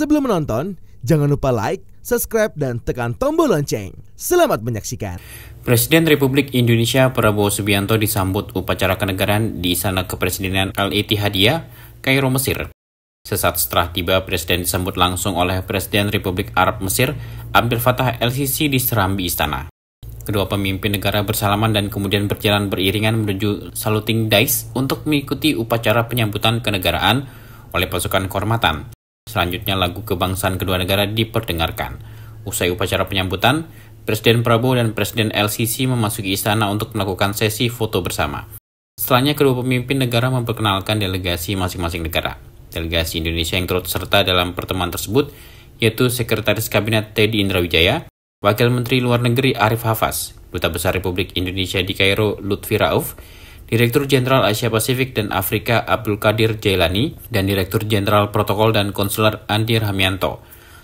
Sebelum menonton, jangan lupa like, subscribe, dan tekan tombol lonceng. Selamat menyaksikan. Presiden Republik Indonesia Prabowo Subianto disambut upacara kenegaraan di Istana Kepresidenan Al-Ittihadiyah, Kairo, Mesir. Sesaat setelah tiba, Presiden disambut langsung oleh Presiden Republik Arab Mesir, Abdel Fattah el-Sisi di serambi istana. Kedua pemimpin negara bersalaman dan kemudian berjalan beriringan menuju saluting dais untuk mengikuti upacara penyambutan kenegaraan oleh pasukan kehormatan. Selanjutnya lagu kebangsaan kedua negara diperdengarkan. Usai upacara penyambutan, Presiden Prabowo dan Presiden el-Sisi memasuki istana untuk melakukan sesi foto bersama. Setelahnya kedua pemimpin negara memperkenalkan delegasi masing-masing negara. Delegasi Indonesia yang turut serta dalam pertemuan tersebut yaitu Sekretaris Kabinet Teddy Indrawijaya, Wakil Menteri Luar Negeri Arif Hafaz, Duta Besar Republik Indonesia di Kairo Lutfi Rauf, Direktur Jenderal Asia Pasifik dan Afrika Abdul Qadir Jailani, dan Direktur Jenderal Protokol dan Konsuler Andi Rahmianto.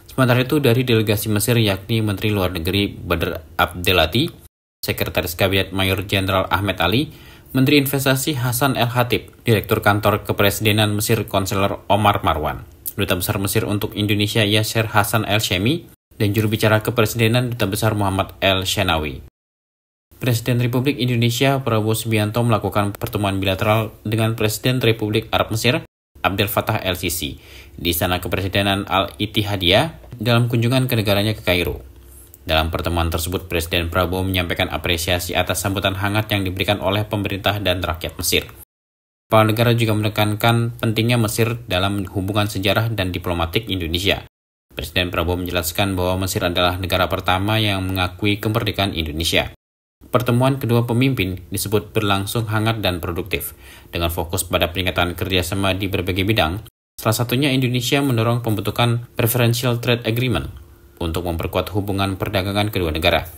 Sementara itu dari delegasi Mesir yakni Menteri Luar Negeri Badr Abdelati, Sekretaris Kabinet Mayor Jenderal Ahmed Ali, Menteri Investasi Hasan El-Hatib, Direktur Kantor Kepresidenan Mesir Konselor Omar Marwan, Duta Besar Mesir untuk Indonesia Yasser Hasan El-Shemi, dan juru bicara Kepresidenan Duta Besar Muhammad El-Shenawi. Presiden Republik Indonesia Prabowo Subianto melakukan pertemuan bilateral dengan Presiden Republik Arab Mesir Abdel Fattah el-Sisi di Istana Kepresidenan Al-Ittihadiyah dalam kunjungan kenegaranya ke Kairo. Dalam pertemuan tersebut, Presiden Prabowo menyampaikan apresiasi atas sambutan hangat yang diberikan oleh pemerintah dan rakyat Mesir. Kepala negara juga menekankan pentingnya Mesir dalam hubungan sejarah dan diplomatik Indonesia. Presiden Prabowo menjelaskan bahwa Mesir adalah negara pertama yang mengakui kemerdekaan Indonesia. Pertemuan kedua pemimpin disebut berlangsung hangat dan produktif, dengan fokus pada peningkatan kerjasama di berbagai bidang. Salah satunya Indonesia mendorong pembentukan Preferential Trade Agreement untuk memperkuat hubungan perdagangan kedua negara.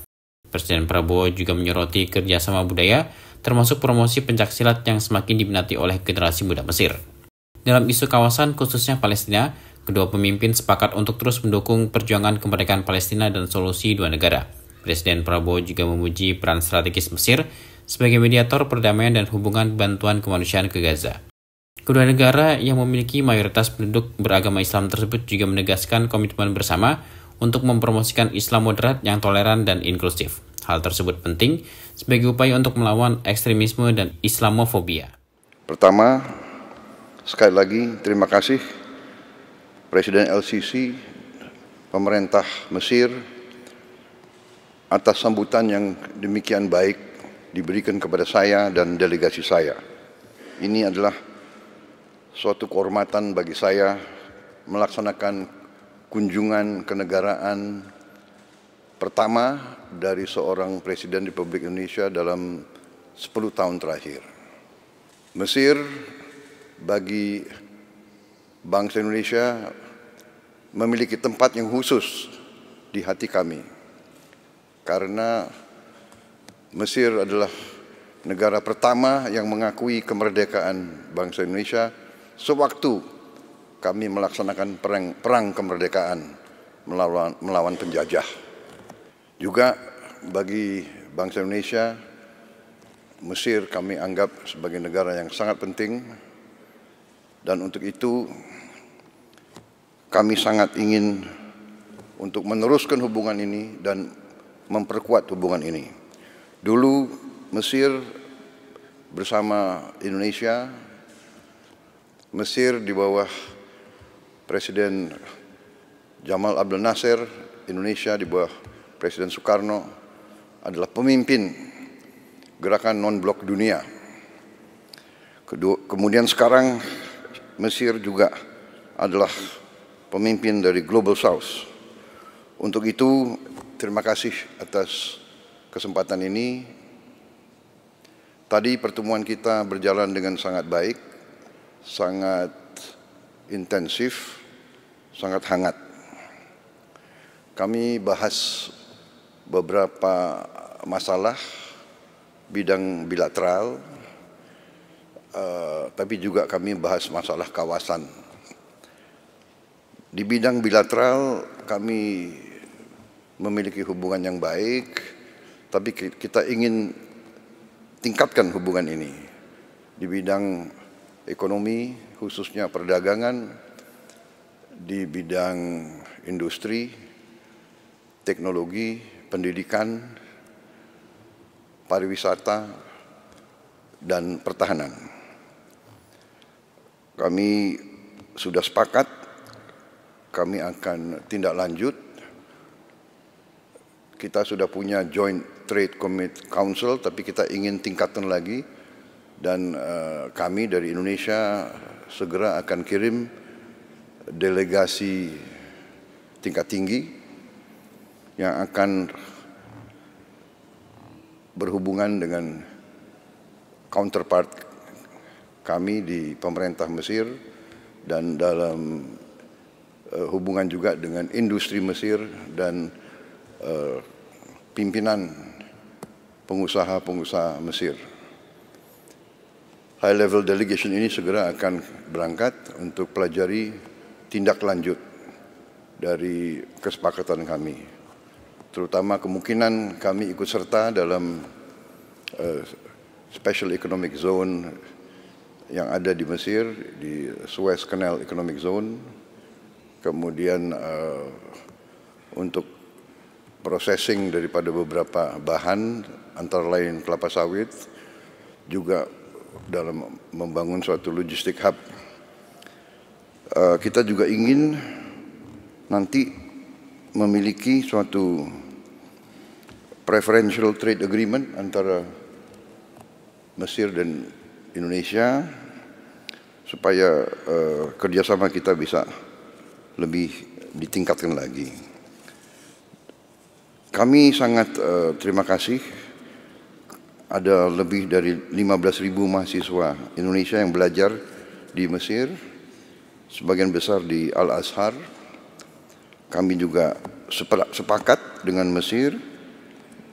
Presiden Prabowo juga menyoroti kerjasama budaya, termasuk promosi pencaksilat yang semakin diminati oleh generasi muda Mesir. Dalam isu kawasan khususnya Palestina, kedua pemimpin sepakat untuk terus mendukung perjuangan kemerdekaan Palestina dan solusi dua negara. Presiden Prabowo juga memuji peran strategis Mesir sebagai mediator perdamaian dan hubungan bantuan kemanusiaan ke Gaza. Kedua negara yang memiliki mayoritas penduduk beragama Islam tersebut juga menegaskan komitmen bersama untuk mempromosikan Islam moderat yang toleran dan inklusif. Hal tersebut penting sebagai upaya untuk melawan ekstremisme dan Islamofobia. Pertama, sekali lagi terima kasih Presiden el-Sisi, pemerintah Mesir, atas sambutan yang demikian baik diberikan kepada saya dan delegasi saya. Ini adalah suatu kehormatan bagi saya melaksanakan kunjungan kenegaraan pertama dari seorang Presiden Republik Indonesia dalam 10 tahun terakhir. Mesir bagi bangsa Indonesia memiliki tempat yang khusus di hati kami, karena Mesir adalah negara pertama yang mengakui kemerdekaan bangsa Indonesia sewaktu kami melaksanakan perang kemerdekaan melawan penjajah. Juga bagi bangsa Indonesia, Mesir kami anggap sebagai negara yang sangat penting, dan untuk itu kami sangat ingin untuk meneruskan hubungan ini dan memperkuat hubungan ini. Dulu Mesir bersama Indonesia, Mesir di bawah Presiden Jamal Abdel Nasser, Indonesia di bawah Presiden Soekarno adalah pemimpin gerakan non-blok dunia. Kemudian sekarang Mesir juga adalah pemimpin dari Global South. Untuk itu, terima kasih atas kesempatan ini. Tadi pertemuan kita berjalan dengan sangat baik, sangat intensif, sangat hangat. Kami bahas beberapa masalah bidang bilateral, tapi juga kami bahas masalah kawasan. Di bidang bilateral kami memiliki hubungan yang baik, tapi kita ingin tingkatkan hubungan ini. Di bidang ekonomi, khususnya perdagangan, di bidang industri, teknologi, pendidikan, pariwisata, dan pertahanan. Kami sudah sepakat, kami akan tindak lanjut. Kita sudah punya Joint Trade Council, tapi kita ingin tingkatkan lagi. Dan kami dari Indonesia segera akan kirim delegasi tingkat tinggi yang akan berhubungan dengan counterpart kami di pemerintah Mesir dan dalam hubungan juga dengan industri Mesir dan pimpinan pengusaha-pengusaha Mesir. High level delegation ini segera akan berangkat untuk pelajari tindak lanjut dari kesepakatan kami. Terutama kemungkinan kami ikut serta dalam Special Economic Zone yang ada di Mesir, di Suez Canal Economic Zone. Kemudian untuk processing daripada beberapa bahan, antara lain kelapa sawit, juga dalam membangun suatu logistik hub. Kita juga ingin nanti memiliki suatu preferential trade agreement antara Mesir dan Indonesia supaya kerjasama kita bisa lebih ditingkatkan lagi. Kami sangat terima kasih. Ada lebih dari 15.000 mahasiswa Indonesia yang belajar di Mesir, sebagian besar di Al-Azhar. Kami juga sepakat dengan Mesir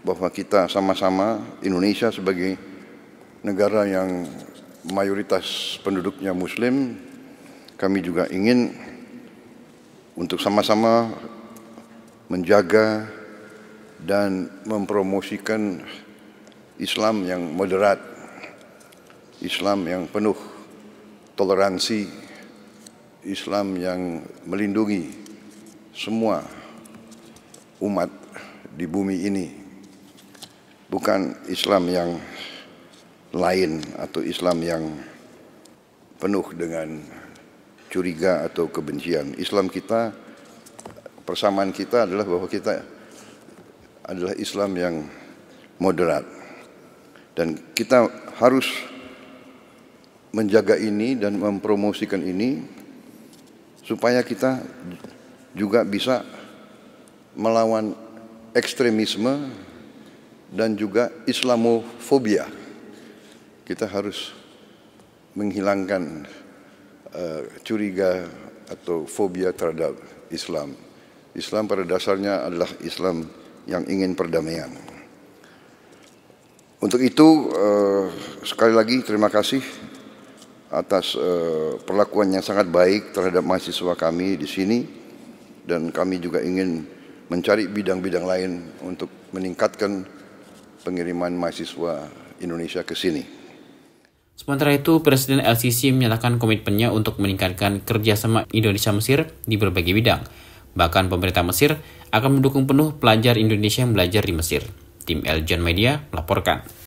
bahwa kita sama-sama, Indonesia sebagai negara yang mayoritas penduduknya Muslim, kami juga ingin untuk sama-sama menjaga dan mempromosikan Islam yang moderat, Islam yang penuh toleransi, Islam yang melindungi semua umat di bumi ini, bukan Islam yang lain atau Islam yang penuh dengan curiga atau kebencian. Islam kita, persamaan kita adalah bahwa kita adalah Islam yang moderat. Dan kita harus menjaga ini dan mempromosikan ini supaya kita juga bisa melawan ekstremisme dan juga Islamofobia. Kita harus menghilangkan curiga atau fobia terhadap Islam. Islam pada dasarnya adalah Islam yang ingin perdamaian. Untuk itu, sekali lagi terima kasih atas perlakuan yang sangat baik terhadap mahasiswa kami di sini, dan kami juga ingin mencari bidang-bidang lain untuk meningkatkan pengiriman mahasiswa Indonesia ke sini. Sementara itu, Presiden El-Sisi menyatakan komitmennya untuk meningkatkan kerjasama Indonesia-Mesir di berbagai bidang. Bahkan pemerintah Mesir akan mendukung penuh pelajar Indonesia yang belajar di Mesir. Tim Eljon Media melaporkan.